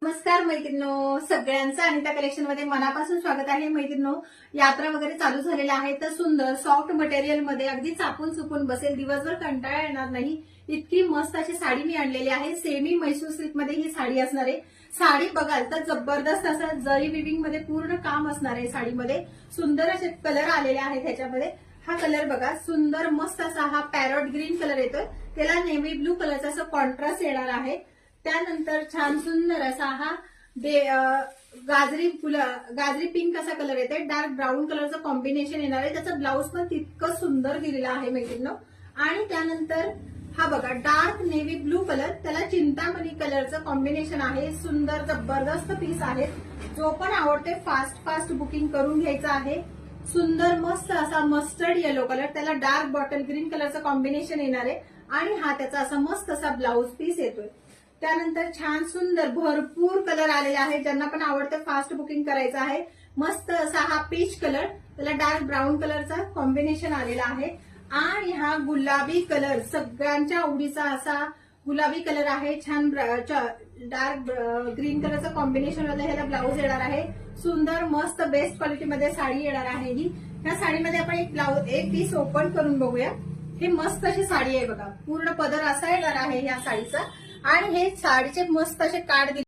नमस्कार मैत्रिणो, सगळ्यांचं अनिता कलेक्शन मध्ये मनापासून स्वागत आहे. मैत्रिणो, यात्रा वगैरे चालू झालेल्या आहे तर सुंदर सॉफ्ट मटेरियल मध्ये अगदी चापून चुपून बसेल, दिवसभर कंटाळा येणार नाही इतकी मस्त अशी साडी मी आणलेली आहे. सेमी मैसूर सिल्क मध्ये ही साडी असणार आहे. साडी बघाल तर जबरदस्त असं जरी विविंग मध्ये पूर्ण काम असणार आहे. साडीमध्ये सुंदर असे कलर आलेले आहेत. ह्याच्यामध्ये हा कलर बघा, सुंदर मस्त असा हा पॅरोट ग्रीन कलर येतोय, त्याला नेव्ही ब्लू कलरचा असं कॉन्ट्रास्ट येणार आहे. त्यानंतर छान सुंदर असा हा गाजरी पिंक असा कलर येते, डार्क ब्राऊन कलरचं कॉम्बिनेशन येणार आहे. त्याचं ब्लाऊज पण तितकं सुंदर दिलेलं आहे मैत्रिणींनो. आणि त्यानंतर हा बघा डार्क नेव्ही ब्लू कलर, त्याला चिंतामणी कलरचं कॉम्बिनेशन आहे. सुंदर जबरदस्त पीस आहे. जो पण आवडते फास्ट बुकिंग करून घ्यायचं आहे. सुंदर मस्त असा मस्टर्ड येलो कलर, त्याला डार्क बॉटल ग्रीन कलरचं कॉम्बिनेशन येणार आहे. आणि हा त्याचा असा मस्त असा ब्लाऊज पीस येतोय. त्यानंतर छान सुंदर भरपूर कलर आलेले आहेत. ज्यांना पण आवडतं फास्ट बुकिंग करायचं आहे. मस्त असा हा पीच कलर, त्याला डार्क ब्राऊन कलरचा कॉम्बिनेशन आलेला आहे. आणि हा गुलाबी कलर, सगळ्यांच्या आवडीचा असा गुलाबी कलर आहे. छान डार्क ग्रीन कलरचं कॉम्बिनेशन मध्ये ह्याला ब्लाऊज येणार आहे. सुंदर मस्त बेस्ट क्वालिटीमध्ये साडी येणार आहे ही. ह्या साडीमध्ये आपण एक पीस ओपन करून बघूया. हे मस्त अशी साडी आहे बघा, पूर्ण पदर असा येणार आहे ह्या साडीचा. आणि हे साडीचे मस्त असे काठ